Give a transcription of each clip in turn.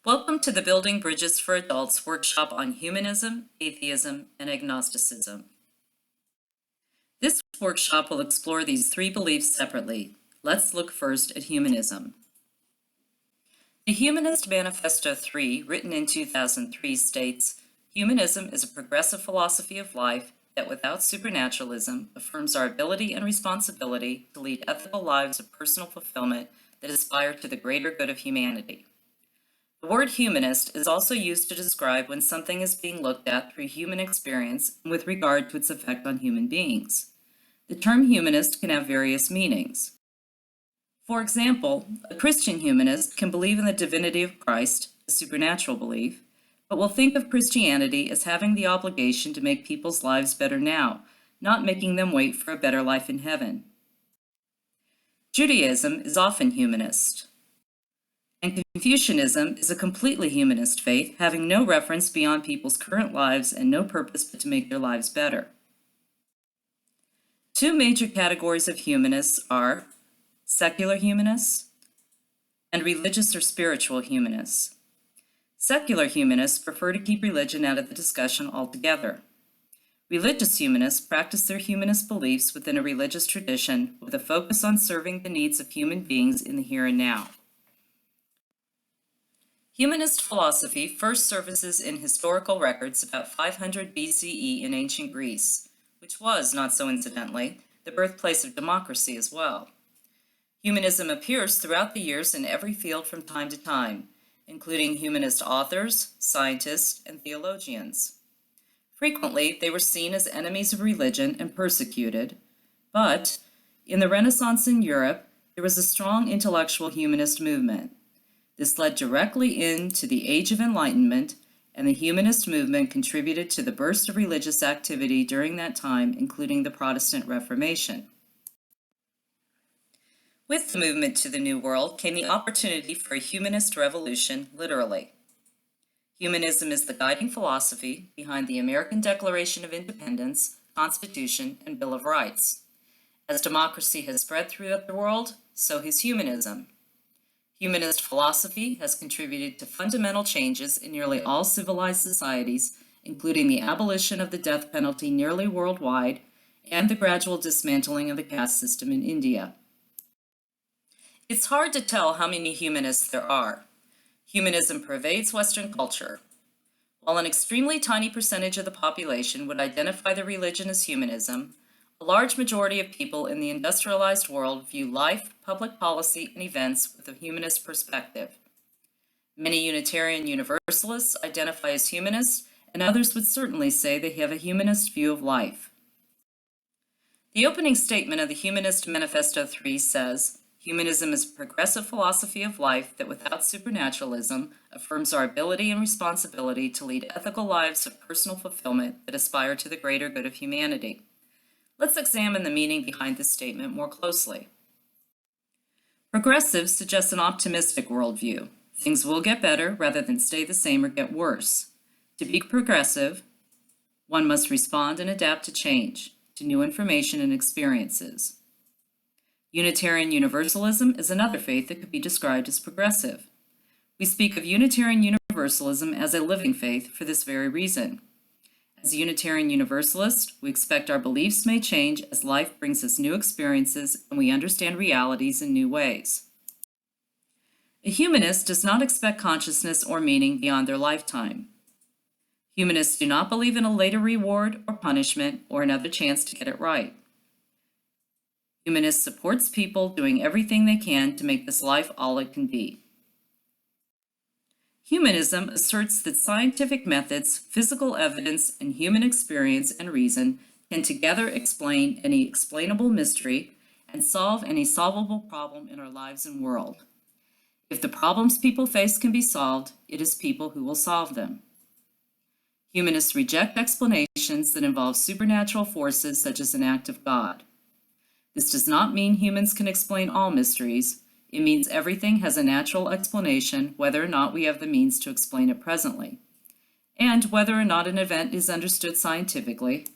Welcome to the Building Bridges for Adults workshop on Humanism, Atheism, and Agnosticism. This workshop will explore these three beliefs separately. Let's look first at humanism. The Humanist Manifesto 3, written in 2003, states, "Humanism is a progressive philosophy of life that without supernaturalism affirms our ability and responsibility to lead ethical lives of personal fulfillment that aspire to the greater good of humanity." The word humanist is also used to describe when something is being looked at through human experience and with regard to its effect on human beings. The term humanist can have various meanings. For example, a Christian humanist can believe in the divinity of Christ, a supernatural belief, but will think of Christianity as having the obligation to make people's lives better now, not making them wait for a better life in heaven. Judaism is often humanist. And Confucianism is a completely humanist faith, having no reference beyond people's current lives and no purpose but to make their lives better. Two major categories of humanists are secular humanists and religious or spiritual humanists. Secular humanists prefer to keep religion out of the discussion altogether. Religious humanists practice their humanist beliefs within a religious tradition with a focus on serving the needs of human beings in the here and now. Humanist philosophy first surfaces in historical records about 500 BCE in ancient Greece, which was, not so incidentally, the birthplace of democracy as well. Humanism appears throughout the years in every field from time to time, including humanist authors, scientists, and theologians. Frequently, they were seen as enemies of religion and persecuted, but in the Renaissance in Europe, there was a strong intellectual humanist movement. This led directly into the Age of Enlightenment, and the humanist movement contributed to the burst of religious activity during that time, including the Protestant Reformation. With the movement to the New World came the opportunity for a humanist revolution, literally. Humanism is the guiding philosophy behind the American Declaration of Independence, Constitution, and Bill of Rights. As democracy has spread throughout the world, so has humanism. Humanist philosophy has contributed to fundamental changes in nearly all civilized societies, including the abolition of the death penalty nearly worldwide and the gradual dismantling of the caste system in India. It's hard to tell how many humanists there are. Humanism pervades Western culture. While an extremely tiny percentage of the population would identify their religion as humanism, a large majority of people in the industrialized world view life, public policy, and events with a humanist perspective. Many Unitarian Universalists identify as humanists, and others would certainly say they have a humanist view of life. The opening statement of the Humanist Manifesto 3 says, "Humanism is a progressive philosophy of life that without supernaturalism affirms our ability and responsibility to lead ethical lives of personal fulfillment that aspire to the greater good of humanity." Let's examine the meaning behind this statement more closely. Progressive suggests an optimistic worldview. Things will get better rather than stay the same or get worse. To be progressive, one must respond and adapt to change, to new information and experiences. Unitarian Universalism is another faith that could be described as progressive. We speak of Unitarian Universalism as a living faith for this very reason. As a Unitarian Universalist, we expect our beliefs may change as life brings us new experiences and we understand realities in new ways. A humanist does not expect consciousness or meaning beyond their lifetime. Humanists do not believe in a later reward or punishment or another chance to get it right. Humanist supports people doing everything they can to make this life all it can be. Humanism asserts that scientific methods, physical evidence, and human experience and reason can together explain any explainable mystery and solve any solvable problem in our lives and world. If the problems people face can be solved, it is people who will solve them. Humanists reject explanations that involve supernatural forces such as an act of God. This does not mean humans can explain all mysteries. It means everything has a natural explanation, whether or not we have the means to explain it presently. And whether or not an event is understood scientifically,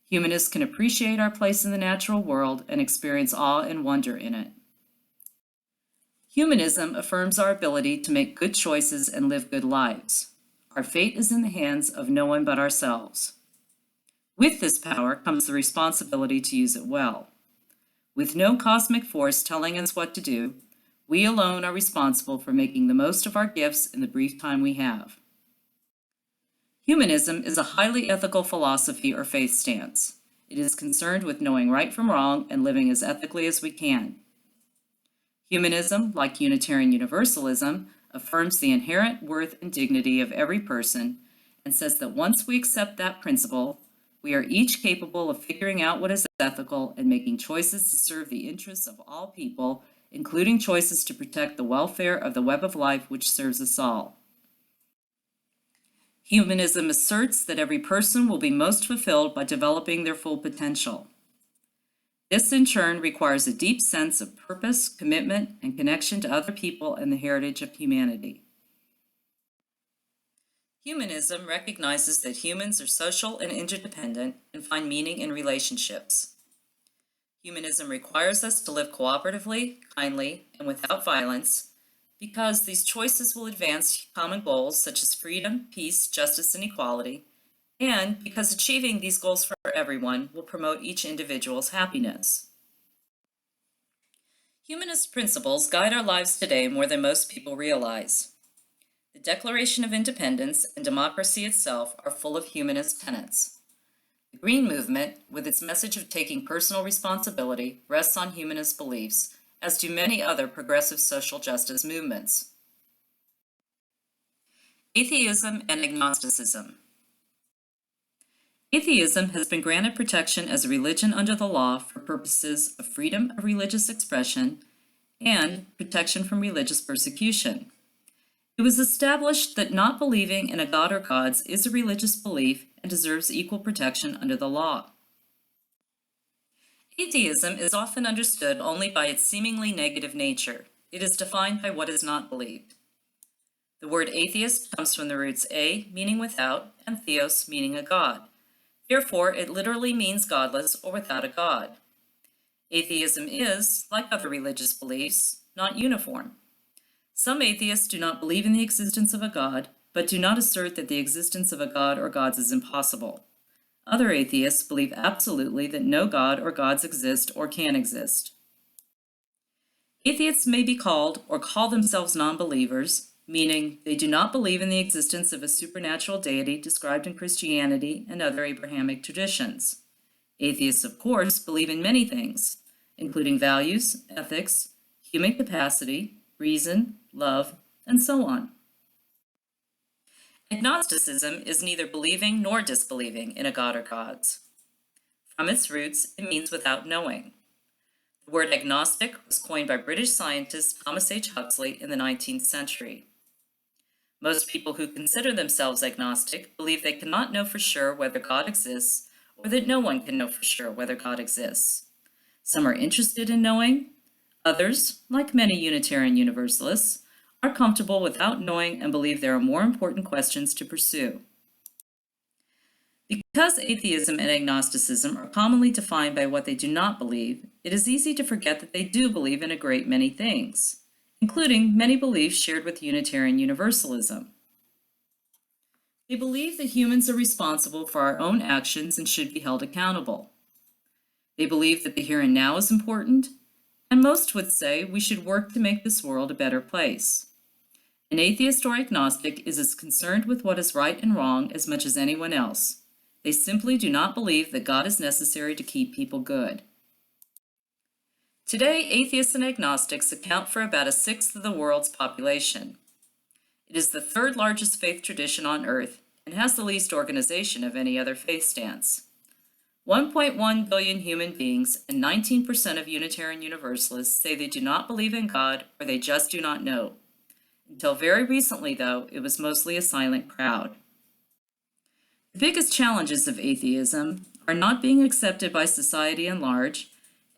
humanists can appreciate our place in the natural world and experience awe and wonder in it. Humanism affirms our ability to make good choices and live good lives. Our fate is in the hands of no one but ourselves. With this power comes the responsibility to use it well. With no cosmic force telling us what to do, we alone are responsible for making the most of our gifts in the brief time we have. Humanism is a highly ethical philosophy or faith stance. It is concerned with knowing right from wrong and living as ethically as we can. Humanism, like Unitarian Universalism, affirms the inherent worth and dignity of every person and says that once we accept that principle, we are each capable of figuring out what is ethical and making choices to serve the interests of all people, including choices to protect the welfare of the web of life which serves us all. Humanism asserts that every person will be most fulfilled by developing their full potential. This, in turn, requires a deep sense of purpose, commitment, and connection to other people and the heritage of humanity. Humanism recognizes that humans are social and interdependent and find meaning in relationships. Humanism requires us to live cooperatively, kindly, and without violence, because these choices will advance common goals such as freedom, peace, justice, and equality, and because achieving these goals for everyone will promote each individual's happiness. Humanist principles guide our lives today more than most people realize. The Declaration of Independence and democracy itself are full of humanist tenets. The Green Movement, with its message of taking personal responsibility, rests on humanist beliefs, as do many other progressive social justice movements. Atheism and Agnosticism. Atheism has been granted protection as a religion under the law for purposes of freedom of religious expression and protection from religious persecution. It was established that not believing in a god or gods is a religious belief and deserves equal protection under the law. Atheism is often understood only by its seemingly negative nature. It is defined by what is not believed. The word atheist comes from the roots a, meaning without, and theos, meaning a god. Therefore, it literally means godless or without a god. Atheism is, like other religious beliefs, not uniform. Some atheists do not believe in the existence of a god, but do not assert that the existence of a god or gods is impossible. Other atheists believe absolutely that no god or gods exist or can exist. Atheists may be called or call themselves non-believers, meaning they do not believe in the existence of a supernatural deity described in Christianity and other Abrahamic traditions. Atheists, of course, believe in many things, including values, ethics, human capacity, reason, love, and so on. Agnosticism is neither believing nor disbelieving in a god or gods. From its roots, it means without knowing. The word agnostic was coined by British scientist Thomas H. Huxley in the 19th century. Most people who consider themselves agnostic believe they cannot know for sure whether God exists, or that no one can know for sure whether God exists. Some are interested in knowing. Others, like many Unitarian Universalists, are comfortable without knowing and believe there are more important questions to pursue. Because atheism and agnosticism are commonly defined by what they do not believe, it is easy to forget that they do believe in a great many things, including many beliefs shared with Unitarian Universalism. They believe that humans are responsible for our own actions and should be held accountable. They believe that the here and now is important, and most would say we should work to make this world a better place. An atheist or agnostic is as concerned with what is right and wrong as much as anyone else. They simply do not believe that God is necessary to keep people good. Today, atheists and agnostics account for about a sixth of the world's population. It is the third largest faith tradition on earth and has the least organization of any other faith stance. 1.1 billion human beings and 19% of Unitarian Universalists say they do not believe in God or they just do not know. Until very recently, though, it was mostly a silent crowd. The biggest challenges of atheism are not being accepted by society at large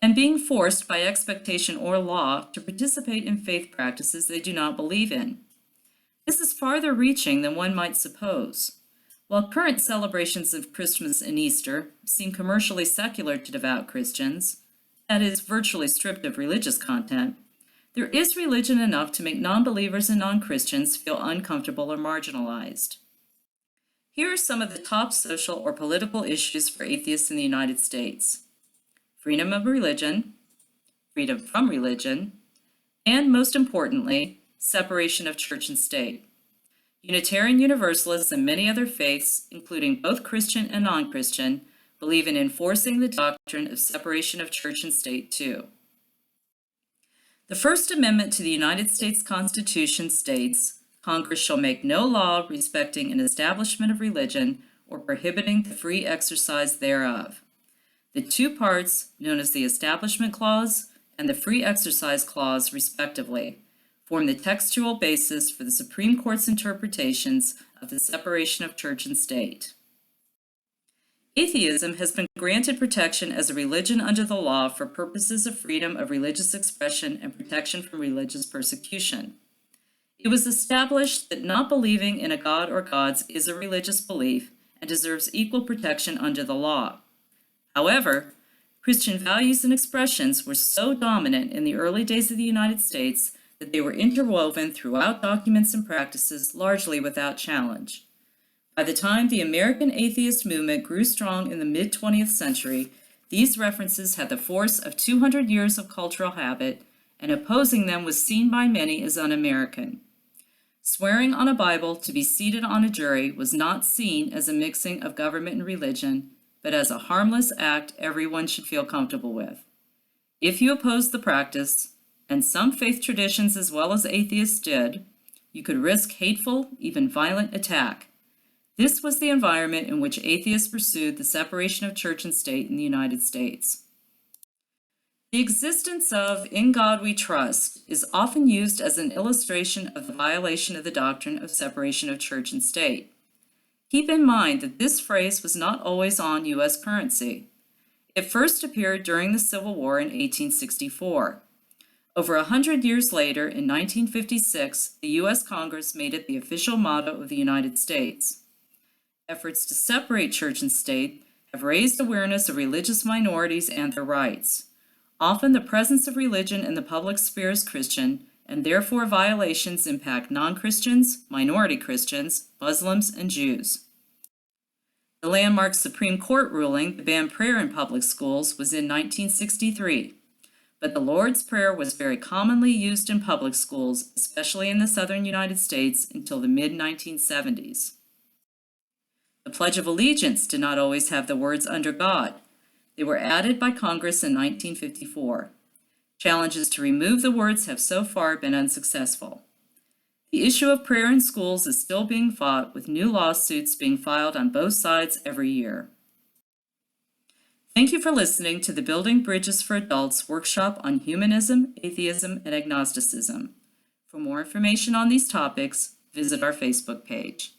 and being forced by expectation or law to participate in faith practices they do not believe in. This is farther reaching than one might suppose. While current celebrations of Christmas and Easter seem commercially secular to devout Christians, that is, virtually stripped of religious content, there is religion enough to make non-believers and non-Christians feel uncomfortable or marginalized. Here are some of the top social or political issues for atheists in the United States: freedom of religion, freedom from religion, and most importantly, separation of church and state. Unitarian Universalists and many other faiths, including both Christian and non-Christian, believe in enforcing the doctrine of separation of church and state too. The First Amendment to the United States Constitution states, "Congress shall make no law respecting an establishment of religion or prohibiting the free exercise thereof." The two parts, known as the Establishment Clause and the Free Exercise Clause, respectively, form the textual basis for the Supreme Court's interpretations of the separation of church and state. Atheism has been granted protection as a religion under the law for purposes of freedom of religious expression and protection from religious persecution. It was established that not believing in a god or gods is a religious belief and deserves equal protection under the law. However, Christian values and expressions were so dominant in the early days of the United States that they were interwoven throughout documents and practices largely without challenge. By the time the American atheist movement grew strong in the mid-20th century, these references had the force of 200 years of cultural habit, and opposing them was seen by many as un-American. Swearing on a Bible to be seated on a jury was not seen as a mixing of government and religion, but as a harmless act everyone should feel comfortable with. If you opposed the practice, and some faith traditions as well as atheists did, you could risk hateful, even violent attack. This was the environment in which atheists pursued the separation of church and state in the United States. The existence of "in God we trust" is often used as an illustration of the violation of the doctrine of separation of church and state. Keep in mind that this phrase was not always on U.S. currency. It first appeared during the Civil War in 1864. Over 100 years later, in 1956, the U.S. Congress made it the official motto of the United States. Efforts to separate church and state have raised awareness of religious minorities and their rights. Often the presence of religion in the public sphere is Christian, and therefore violations impact non-Christians, minority Christians, Muslims, and Jews. The landmark Supreme Court ruling that banned prayer in public schools was in 1963, but the Lord's Prayer was very commonly used in public schools, especially in the southern United States, until the mid-1970s. The Pledge of Allegiance did not always have the words "under God." They were added by Congress in 1954. Challenges to remove the words have so far been unsuccessful. The issue of prayer in schools is still being fought, with new lawsuits being filed on both sides every year. Thank you for listening to the Building Bridges for Adults workshop on humanism, atheism, and agnosticism. For more information on these topics, visit our Facebook page.